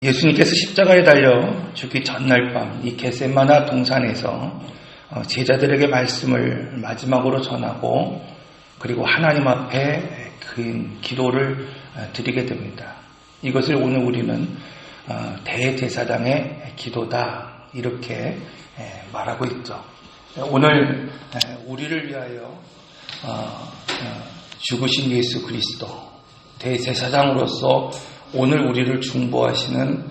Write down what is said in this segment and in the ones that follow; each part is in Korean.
예수님께서 십자가에 달려 죽기 전날 밤 이 겟세마네 동산에서 제자들에게 말씀을 마지막으로 전하고 그리고 하나님 앞에 그 기도를 드리게 됩니다. 이것을 오늘 우리는 대제사장의 기도다 이렇게 말하고 있죠. 오늘 우리를 위하여 죽으신 예수 그리스도 대제사장으로서 오늘 우리를 중보하시는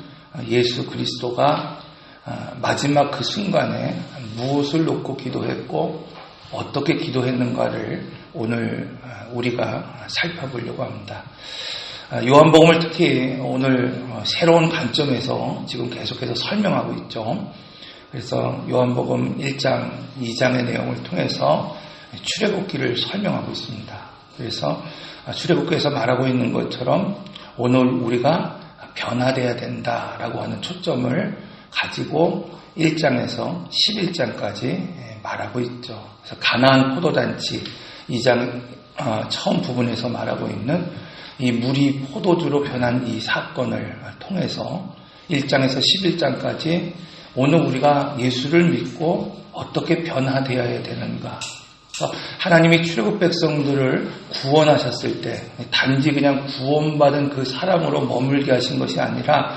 예수 그리스도가 마지막 그 순간에 무엇을 놓고 기도했고 어떻게 기도했는가를 오늘 우리가 살펴보려고 합니다. 요한복음을 특히 오늘 새로운 관점에서 지금 계속해서 설명하고 있죠. 그래서 요한복음 1장, 2장의 내용을 통해서 출애굽기를 설명하고 있습니다. 그래서 출애굽기에서 말하고 있는 것처럼 오늘 우리가 변화되어야 된다라고 하는 초점을 가지고 1장에서 11장까지 말하고 있죠. 그래서 가나안 포도단지 2장 처음 부분에서 말하고 있는 이 물이 포도주로 변한 이 사건을 통해서 1장에서 11장까지 오늘 우리가 예수를 믿고 어떻게 변화되어야 되는가. 하나님이 출애굽 백성들을 구원하셨을 때 단지 그냥 구원받은 그 사람으로 머물게 하신 것이 아니라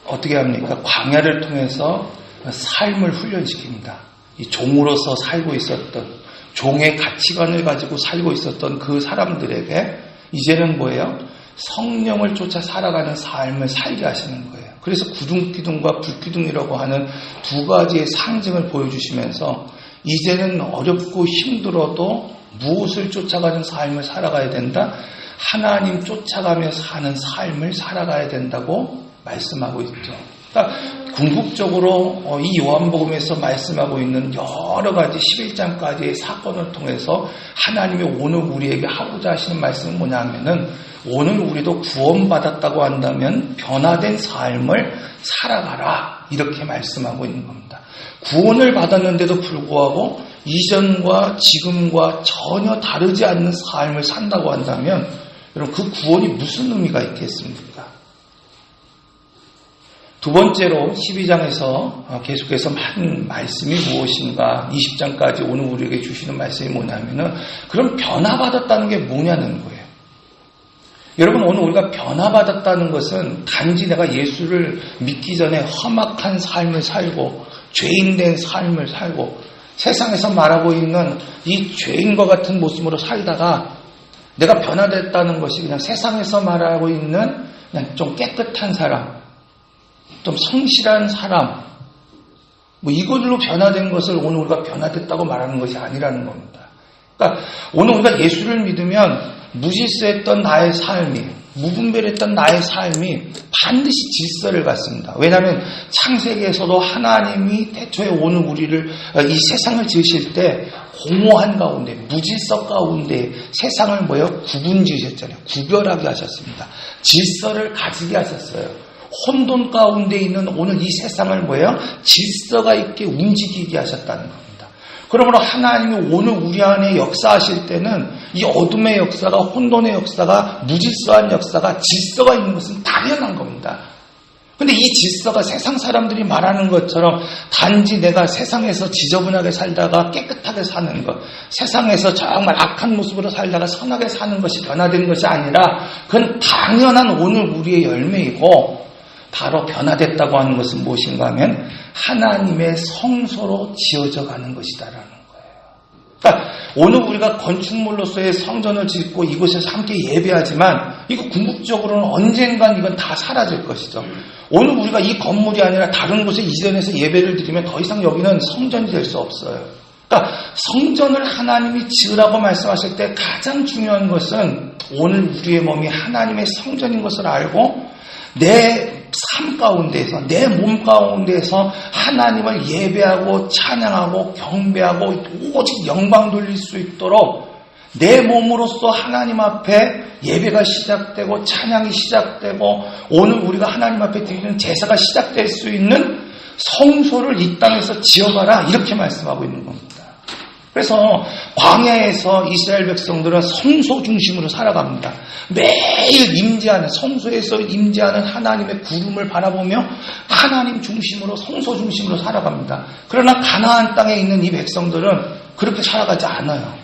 어떻게 합니까? 광야를 통해서 삶을 훈련시킵니다. 이 종으로서 살고 있었던 종의 가치관을 가지고 살고 있었던 그 사람들에게 이제는 뭐예요? 성령을 쫓아 살아가는 삶을 살게 하시는 거예요. 그래서 구둥기둥과 불기둥이라고 하는 두 가지의 상징을 보여주시면서 이제는 어렵고 힘들어도 무엇을 쫓아가는 삶을 살아가야 된다? 하나님 쫓아가며 사는 삶을 살아가야 된다고 말씀하고 있죠. 그러니까 궁극적으로 이 요한복음에서 말씀하고 있는 여러 가지 11장까지의 사건을 통해서 하나님이 오늘 우리에게 하고자 하시는 말씀은 뭐냐면은 오늘 우리도 구원받았다고 한다면 변화된 삶을 살아가라 이렇게 말씀하고 있는 겁니다. 구원을 받았는데도 불구하고 이전과 지금과 전혀 다르지 않는 삶을 산다고 한다면 여러분 그 구원이 무슨 의미가 있겠습니까? 두 번째로 12장에서 계속해서 한 말씀이 무엇인가 20장까지 오늘 우리에게 주시는 말씀이 뭐냐면은 그럼 변화받았다는 게 뭐냐는 거예요. 여러분 오늘 우리가 변화받았다는 것은 단지 내가 예수를 믿기 전에 험악한 삶을 살고 죄인된 삶을 살고 세상에서 말하고 있는 이 죄인과 같은 모습으로 살다가 내가 변화됐다는 것이 그냥 세상에서 말하고 있는 그냥 좀 깨끗한 사람, 좀 성실한 사람, 이걸로 변화된 것을 오늘 우리가 변화됐다고 말하는 것이 아니라는 겁니다. 그러니까 오늘 우리가 예수를 믿으면 무질서했던 나의 삶이, 무분별했던 나의 삶이 반드시 질서를 갖습니다. 왜냐하면 창세기에서도 하나님이 태초에 오늘 우리를 이 세상을 지으실 때 공허한 가운데, 무질서 가운데 세상을 구분 지으셨잖아요. 구별하게 하셨습니다. 질서를 가지게 하셨어요. 혼돈 가운데 있는 오늘 이 세상을 질서가 있게 움직이게 하셨다는 겁니다. 그러므로 하나님이 오늘 우리 안에 역사하실 때는 이 어둠의 역사가, 혼돈의 역사가, 무질서한 역사가, 질서가 있는 것은 당연한 겁니다. 근데 이 질서가 세상 사람들이 말하는 것처럼 단지 내가 세상에서 지저분하게 살다가 깨끗하게 사는 것, 세상에서 정말 악한 모습으로 살다가 선하게 사는 것이 변화된 것이 아니라 그건 당연한 오늘 우리의 열매이고 바로 변화됐다고 하는 것은 무엇인가 하면 하나님의 성소로 지어져 가는 것이다라는 거예요. 그러니까 오늘 우리가 건축물로서의 성전을 짓고 이곳에서 함께 예배하지만 이거 궁극적으로는 언젠간 이건 다 사라질 것이죠. 오늘 우리가 이 건물이 아니라 다른 곳에 이전해서 예배를 드리면 더 이상 여기는 성전이 될 수 없어요. 그러니까 성전을 하나님이 지으라고 말씀하실 때 가장 중요한 것은 오늘 우리의 몸이 하나님의 성전인 것을 알고 내 삶 가운데에서 내 몸 가운데에서 하나님을 예배하고 찬양하고 경배하고 오직 영광 돌릴 수 있도록 내 몸으로서 하나님 앞에 예배가 시작되고 찬양이 시작되고 오늘 우리가 하나님 앞에 드리는 제사가 시작될 수 있는 성소를 이 땅에서 지어가라 이렇게 말씀하고 있는 겁니다. 그래서 광야에서 이스라엘 백성들은 성소 중심으로 살아갑니다. 매일 임재하는, 성소에서 임재하는 하나님의 구름을 바라보며 하나님 중심으로, 성소 중심으로 살아갑니다. 그러나 가나안 땅에 있는 이 백성들은 그렇게 살아가지 않아요.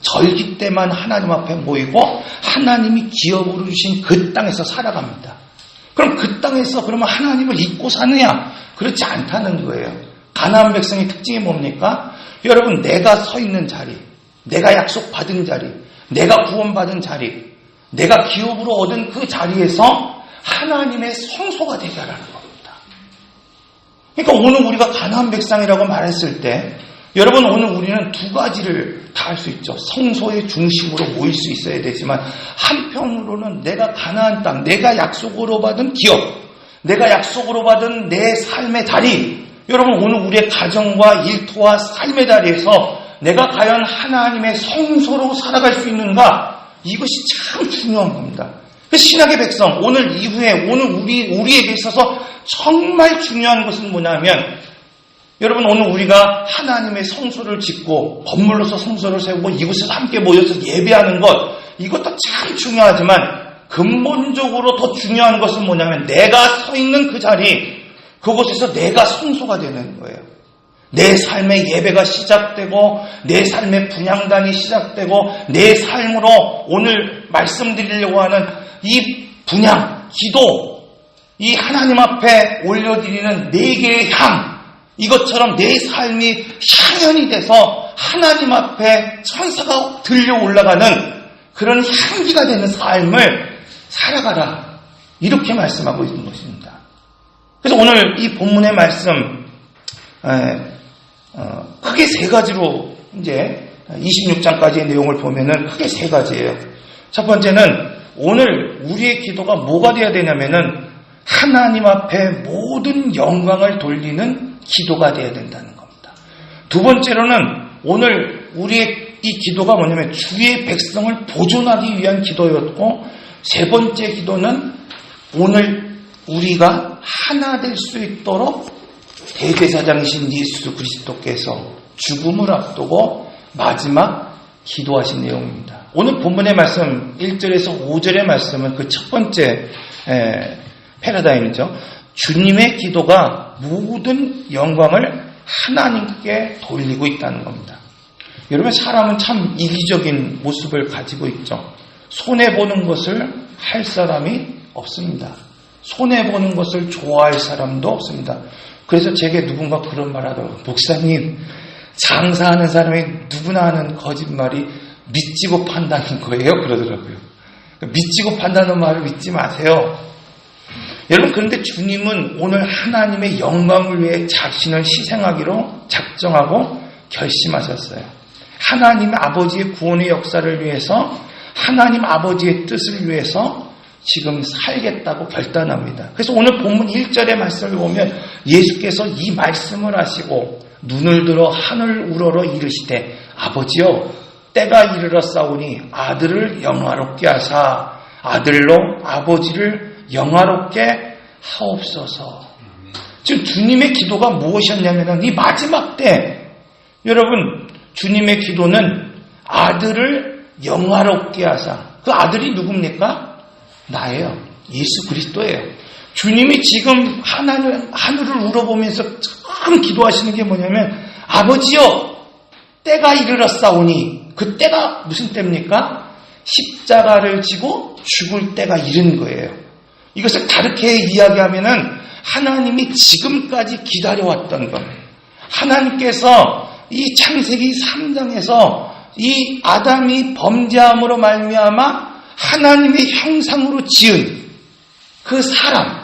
절기 때만 하나님 앞에 모이고 하나님이 기업으로 주신 그 땅에서 살아갑니다. 그럼 그 땅에서 그러면 하나님을 잊고 사느냐? 그렇지 않다는 거예요. 가나안 백성의 특징이 뭡니까? 여러분, 내가 서 있는 자리, 내가 약속받은 자리, 내가 구원받은 자리, 내가 기업으로 얻은 그 자리에서 하나님의 성소가 되게 하라는 겁니다. 그러니까 오늘 우리가 가나안 백성이라고 말했을 때, 여러분, 오늘 우리는 두 가지를 다 할 수 있죠. 성소의 중심으로 모일 수 있어야 되지만, 한편으로는 내가 가나안 땅, 내가 약속으로 받은 기업, 내가 약속으로 받은 내 삶의 자리, 여러분, 오늘 우리의 가정과 일터와 삶의 자리에서 내가 과연 하나님의 성소로 살아갈 수 있는가? 이것이 참 중요한 겁니다. 신약의 백성, 오늘 이후에, 오늘 우리에게 있어서 정말 중요한 것은 뭐냐면, 여러분, 오늘 우리가 하나님의 성소를 짓고 건물로서 성소를 세우고 이곳에서 함께 모여서 예배하는 것, 이것도 참 중요하지만 근본적으로 더 중요한 것은 뭐냐면 내가 서 있는 그 자리, 그곳에서 내가 성소가 되는 거예요. 내 삶의 예배가 시작되고 내 삶의 분향단이 시작되고 내 삶으로 오늘 말씀드리려고 하는 이 분향, 기도, 이 하나님 앞에 올려드리는 네 개의 향, 이것처럼 내 삶이 향연이 돼서 하나님 앞에 천사가 들려 올라가는 그런 향기가 되는 삶을 살아가라, 이렇게 말씀하고 있는 것입니다. 그래서 오늘 이 본문의 말씀 크게 세 가지로 이제 26장까지의 내용을 보면은 크게 세 가지예요. 첫 번째는 오늘 우리의 기도가 뭐가 되어야 되냐면은 하나님 앞에 모든 영광을 돌리는 기도가 되어야 된다는 겁니다. 두 번째로는 오늘 우리의 이 기도가 뭐냐면 주의 백성을 보존하기 위한 기도였고, 세 번째 기도는 오늘 우리가 하나 될 수 있도록 대제사장이신 예수 그리스도께서 죽음을 앞두고 마지막 기도하신 내용입니다. 오늘 본문의 말씀 1절에서 5절의 말씀은 그 첫 번째 패러다임이죠. 주님의 기도가 모든 영광을 하나님께 돌리고 있다는 겁니다. 여러분, 사람은 참 이기적인 모습을 가지고 있죠. 손해보는 것을 할 사람이 없습니다. 손해보는 것을 좋아할 사람도 없습니다. 그래서 제게 누군가 그런 말 하더라고요. 목사님, 장사하는 사람이 누구나 하는 거짓말이 믿지고 판다는 거예요. 그러더라고요. 믿지고 판다는 말을 믿지 마세요. 여러분, 그런데 주님은 오늘 하나님의 영광을 위해 자신을 희생하기로 작정하고 결심하셨어요. 하나님 아버지의 구원의 역사를 위해서, 하나님 아버지의 뜻을 위해서 지금 살겠다고 결단합니다. 그래서 오늘 본문 1절의 말씀을 보면 예수께서 이 말씀을 하시고 눈을 들어 하늘 우러러 이르시되 아버지여, 때가 이르렀사오니 아들을 영화롭게 하사 아들로 아버지를 영화롭게 하옵소서. 지금 주님의 기도가 무엇이었냐면 이 마지막 때, 여러분, 주님의 기도는 아들을 영화롭게 하사, 그 아들이 누굽니까? 나예요. 예수 그리스도예요. 주님이 지금 하늘을 우러보면서 참 기도하시는 게 뭐냐면 아버지여, 때가 이르렀사오니, 그 때가 무슨 때입니까? 십자가를 지고 죽을 때가 이른 거예요. 이것을 다르게 이야기하면은 하나님이 지금까지 기다려왔던 것, 하나님께서 이 창세기 3장에서 이 아담이 범죄함으로 말미암아 하나님의 형상으로 지은 그 사람,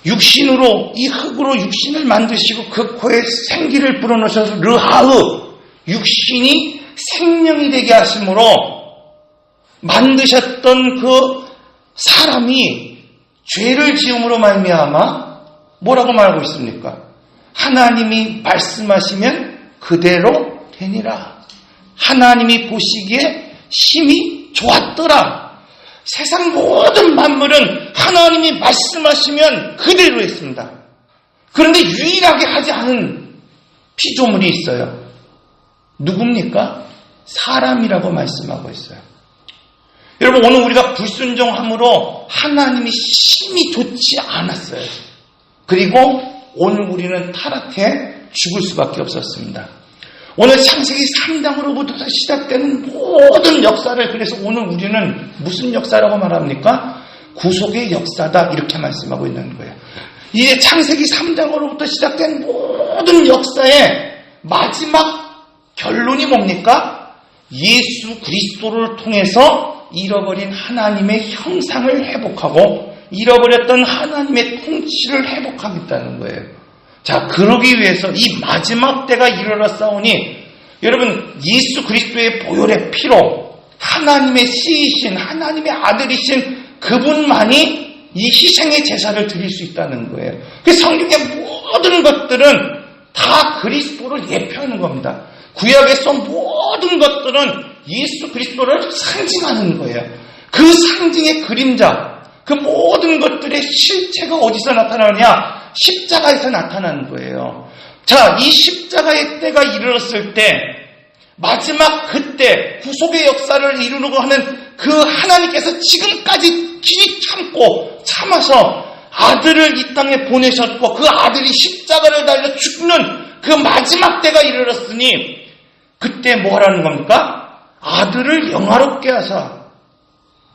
육신으로, 이 흙으로 육신을 만드시고 그 코에 생기를 불어넣으셔서 르하흐, 육신이 생명이 되게 하심으로 만드셨던 그 사람이 죄를 지음으로 말미암아 뭐라고 말하고 있습니까? 하나님이 말씀하시면 그대로 되니라. 하나님이 보시기에 심히 좋았더라. 세상 모든 만물은 하나님이 말씀하시면 그대로 했습니다. 그런데 유일하게 하지 않은 피조물이 있어요. 누굽니까? 사람이라고 말씀하고 있어요. 여러분, 오늘 우리가 불순종함으로 하나님이 심히 좋지 않았어요. 그리고 오늘 우리는 타락해 죽을 수밖에 없었습니다. 오늘 창세기 3장으로부터 시작되는 모든 역사를, 그래서 오늘 우리는 무슨 역사라고 말합니까? 구속의 역사다, 이렇게 말씀하고 있는 거예요. 이제 창세기 3장으로부터 시작된 모든 역사의 마지막 결론이 뭡니까? 예수 그리스도를 통해서 잃어버린 하나님의 형상을 회복하고 잃어버렸던 하나님의 통치를 회복하겠다는 거예요. 자, 그러기 위해서 이 마지막 때가 이르렀사오니 여러분, 예수 그리스도의 보혈의 피로 하나님의 씨이신 하나님의 아들이신 그분만이 이 희생의 제사를 드릴 수 있다는 거예요. 그 성경의 모든 것들은 다 그리스도를 예표하는 겁니다. 구약에서 모든 것들은 예수 그리스도를 상징하는 거예요. 그 상징의 그림자, 그 모든 것들의 실체가 어디서 나타나느냐? 십자가에서 나타나는 거예요. 자, 이 십자가의 때가 이르렀을 때, 마지막 그때 구속의 역사를 이루려고 하는 그 하나님께서 지금까지 길이 참아서 아들을 이 땅에 보내셨고 그 아들이 십자가를 달려 죽는 그 마지막 때가 이르렀으니 그때 뭐 하라는 겁니까? 아들을 영화롭게 하사.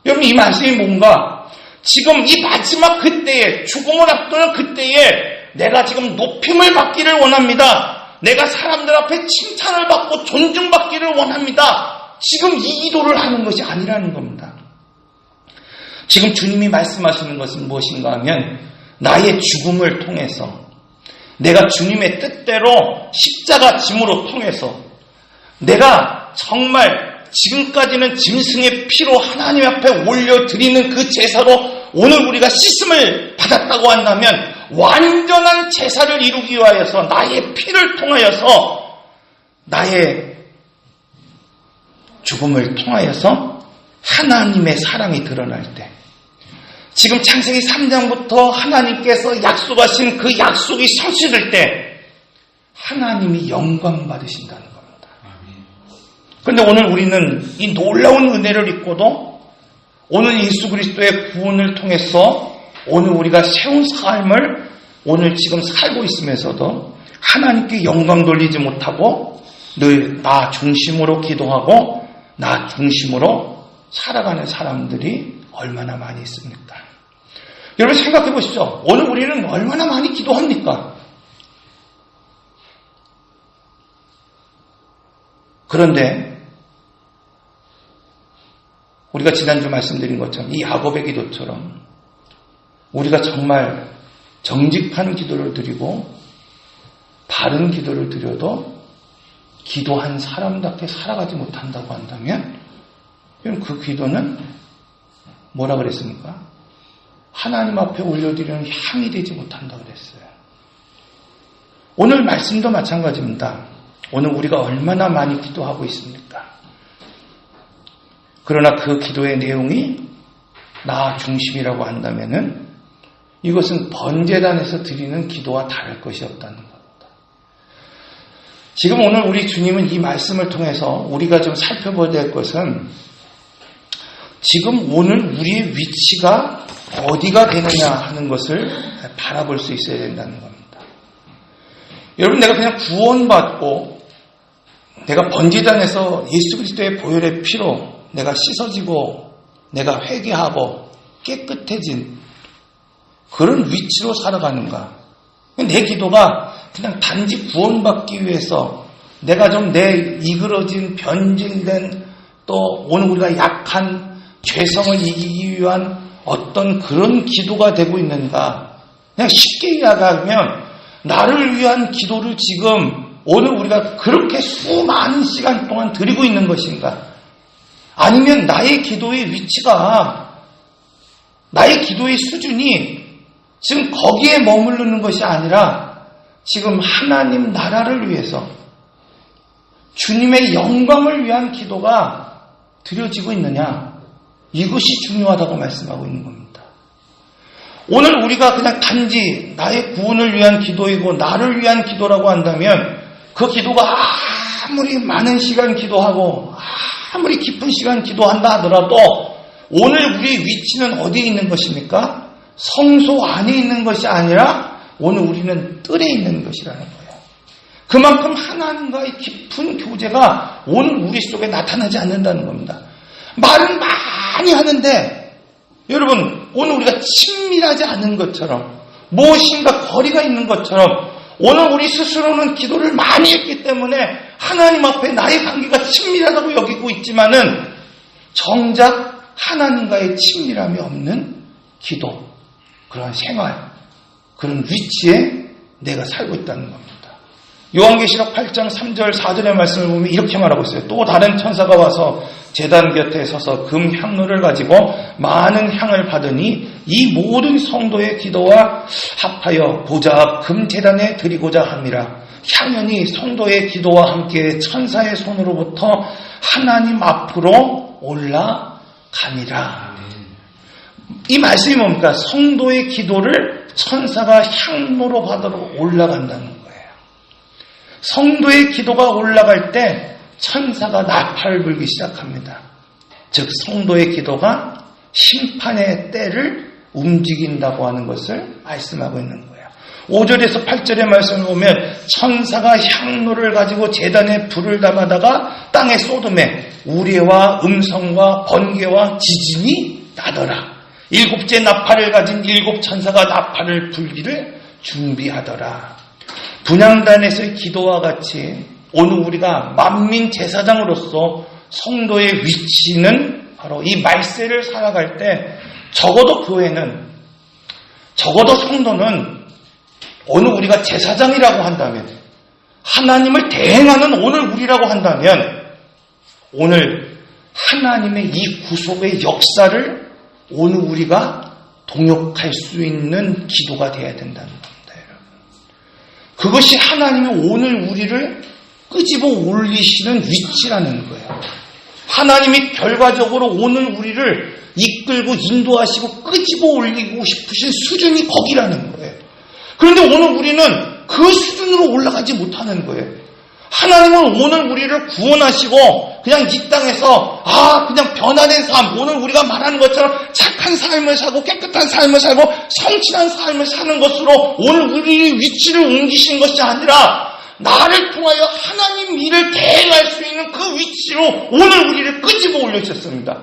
여러분, 이 말씀이 뭔가? 지금 이 마지막 그때에, 죽음을 앞두는 그때에 내가 지금 높임을 받기를 원합니다. 내가 사람들 앞에 칭찬을 받고 존중받기를 원합니다. 지금 이 기도를 하는 것이 아니라는 겁니다. 지금 주님이 말씀하시는 것은 무엇인가 하면 나의 죽음을 통해서 내가 주님의 뜻대로 십자가 짐으로 통해서 내가 정말 지금까지는 짐승의 피로 하나님 앞에 올려드리는 그 제사로 오늘 우리가 씻음을 받았다고 한다면 완전한 제사를 이루기 위하여서 나의 피를 통하여서 나의 죽음을 통하여서 하나님의 사랑이 드러날 때 지금 창세기 3장부터 하나님께서 약속하신 그 약속이 성취될 때 하나님이 영광 받으신다는 겁니다. 그런데 오늘 우리는 이 놀라운 은혜를 입고도 오늘 예수 그리스도의 구원을 통해서 오늘 우리가 세운 삶을 오늘 지금 살고 있으면서도 하나님께 영광 돌리지 못하고 늘 나 중심으로 기도하고 나 중심으로 살아가는 사람들이 얼마나 많이 있습니까? 여러분 생각해 보십시오. 오늘 우리는 얼마나 많이 기도합니까? 그런데 우리가 지난주 말씀드린 것처럼 이 야곱의 기도처럼 우리가 정말 정직한 기도를 드리고 바른 기도를 드려도 기도한 사람답게 살아가지 못한다고 한다면 그 기도는 뭐라 그랬습니까? 하나님 앞에 올려드리는 향이 되지 못한다고 그랬어요. 오늘 말씀도 마찬가지입니다. 오늘 우리가 얼마나 많이 기도하고 있습니까? 그러나 그 기도의 내용이 나 중심이라고 한다면은 이것은 번제단에서 드리는 기도와 다를 것이 없다는 겁니다. 지금 오늘 우리 주님은 이 말씀을 통해서 우리가 좀 살펴봐야 될 것은 지금 오늘 우리의 위치가 어디가 되느냐 하는 것을 바라볼 수 있어야 된다는 겁니다. 여러분, 내가 그냥 구원받고 내가 번제단에서 예수 그리스도의 보혈의 피로 내가 씻어지고 내가 회개하고 깨끗해진 그런 위치로 살아가는가? 내 기도가 그냥 단지 구원받기 위해서 내가 좀 내 이그러진 변질된 또 오늘 우리가 약한 죄성을 이기기 위한 어떤 그런 기도가 되고 있는가? 그냥 쉽게 이야기하면 나를 위한 기도를 지금 오늘 우리가 그렇게 수많은 시간 동안 드리고 있는 것인가? 아니면 나의 기도의 위치가 나의 기도의 수준이 지금 거기에 머무르는 것이 아니라 지금 하나님 나라를 위해서 주님의 영광을 위한 기도가 드려지고 있느냐? 이것이 중요하다고 말씀하고 있는 겁니다. 오늘 우리가 그냥 단지 나의 구원을 위한 기도이고 나를 위한 기도라고 한다면 그 기도가 아무리 많은 시간 기도하고 아무리 깊은 시간 기도한다 하더라도 오늘 우리의 위치는 어디에 있는 것입니까? 성소 안에 있는 것이 아니라 오늘 우리는 뜰에 있는 것이라는 거예요. 그만큼 하나님과의 깊은 교제가 오늘 우리 속에 나타나지 않는다는 겁니다. 말은 많이 하는데 여러분 오늘 우리가 친밀하지 않은 것처럼 무엇인가 거리가 있는 것처럼 오늘 우리 스스로는 기도를 많이 했기 때문에 하나님 앞에 나의 관계가 친밀하다고 여기고 있지만은 정작 하나님과의 친밀함이 없는 기도, 그런 생활, 그런 위치에 내가 살고 있다는 겁니다. 요한계시록 8장 3절 4절의 말씀을 보면 이렇게 말하고 있어요. 또 다른 천사가 와서 제단 곁에 서서 금 향로를 가지고 많은 향을 받으니 이 모든 성도의 기도와 합하여 보좌 앞 금 제단에 드리고자 함이라. 향연이 성도의 기도와 함께 천사의 손으로부터 하나님 앞으로 올라가니라. 이 말씀이 뭡니까? 성도의 기도를 천사가 향로로 받으러 올라간다는 거예요. 성도의 기도가 올라갈 때 천사가 나팔을 불기 시작합니다. 즉 성도의 기도가 심판의 때를 움직인다고 하는 것을 말씀하고 있는 거예요. 5절에서 8절의 말씀을 보면 천사가 향로를 가지고 제단에 불을 담아다가 땅에 쏟음에 우레와 음성과 번개와 지진이 나더라. 일곱째 나팔을 가진 일곱 천사가 나팔을 불기를 준비하더라. 분향단에서의 기도와 같이 오늘 우리가 만민 제사장으로서 성도의 위치는 바로 이 말세를 살아갈 때 적어도 교회는, 적어도 성도는 오늘 우리가 제사장이라고 한다면, 하나님을 대행하는 오늘 우리라고 한다면 오늘 하나님의 이 구속의 역사를 오늘 우리가 동역할 수 있는 기도가 되어야 된다는 겁니다. 그것이 하나님이 오늘 우리를 끄집어 올리시는 위치라는 거예요. 하나님이 결과적으로 오늘 우리를 이끌고 인도하시고 끄집어 올리고 싶으신 수준이 거기라는 거예요. 그런데 오늘 우리는 그 수준으로 올라가지 못하는 거예요. 하나님은 오늘 우리를 구원하시고 그냥 이 땅에서 그냥 변화된 삶, 오늘 우리가 말하는 것처럼 착한 삶을 살고 깨끗한 삶을 살고 성실한 삶을 사는 것으로 오늘 우리의 위치를 옮기신 것이 아니라 나를 통하여 하나님 일을 대행할 수 있는 그 위치로 오늘 우리를 끄집어 올려주셨습니다.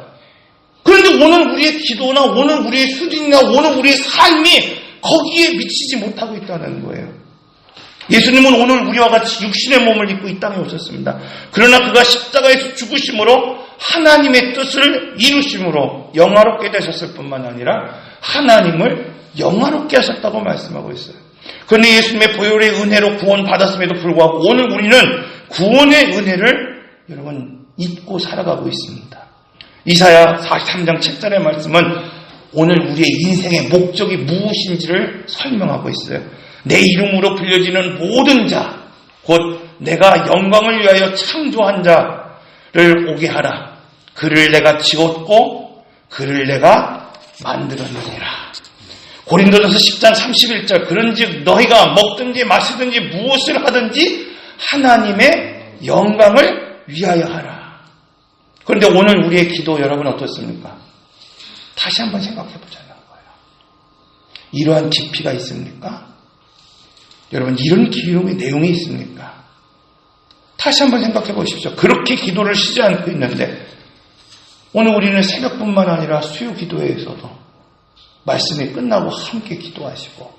그런데 오늘 우리의 기도나 오늘 우리의 수준이나 오늘 우리의 삶이 거기에 미치지 못하고 있다는 거예요. 예수님은 오늘 우리와 같이 육신의 몸을 입고 이 땅에 오셨습니다. 그러나 그가 십자가에서 죽으심으로 하나님의 뜻을 이루심으로 영화롭게 되셨을 뿐만 아니라 하나님을 영화롭게 하셨다고 말씀하고 있어요. 그런데 예수님의 보혈의 은혜로 구원받았음에도 불구하고 오늘 우리는 구원의 은혜를 여러분 잊고 살아가고 있습니다. 이사야 43장 7절의 말씀은 오늘 우리의 인생의 목적이 무엇인지를 설명하고 있어요. 내 이름으로 불려지는 모든 자, 곧 내가 영광을 위하여 창조한 자를 오게 하라. 그를 내가 지었고 그를 내가 만들었느니라. 고린도전서 10장 31절 그런즉 너희가 먹든지 마시든지 무엇을 하든지 하나님의 영광을 위하여 하라. 그런데 오늘 우리의 기도 여러분 어떻습니까? 다시 한번 생각해 보자는 거예요. 이러한 깊이가 있습니까? 여러분 이런 기도의 내용이 있습니까? 다시 한번 생각해 보십시오. 그렇게 기도를 쉬지 않고 있는데 오늘 우리는 새벽뿐만 아니라 수요 기도회에서도 말씀이 끝나고 함께 기도하시고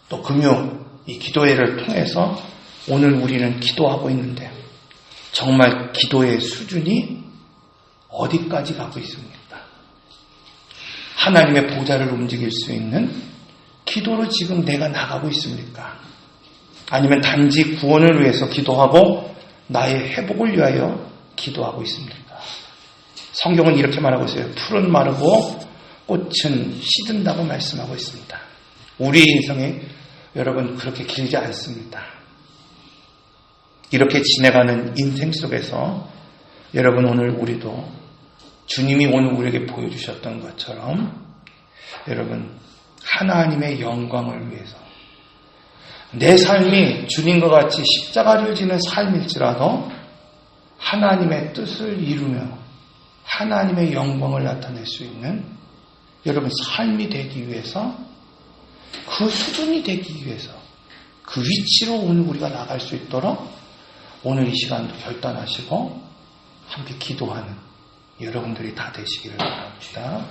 또 금요 이 기도회를 통해서 오늘 우리는 기도하고 있는데 정말 기도의 수준이 어디까지 가고 있습니까? 하나님의 보좌를 움직일 수 있는 기도로 지금 내가 나가고 있습니까? 아니면 단지 구원을 위해서 기도하고 나의 회복을 위하여 기도하고 있습니까? 성경은 이렇게 말하고 있어요. 풀은 마르고 꽃은 시든다고 말씀하고 있습니다. 우리 인생이 여러분 그렇게 길지 않습니다. 이렇게 지내가는 인생 속에서 여러분 오늘 우리도 주님이 오늘 우리에게 보여주셨던 것처럼 여러분 하나님의 영광을 위해서 내 삶이 주님과 같이 십자가를 지는 삶일지라도 하나님의 뜻을 이루며 하나님의 영광을 나타낼 수 있는 여러분 삶이 되기 위해서, 그 수준이 되기 위해서, 그 위치로 오늘 우리가 나갈 수 있도록 오늘 이 시간도 결단하시고 함께 기도하는 여러분들이 다 되시기를 바랍니다.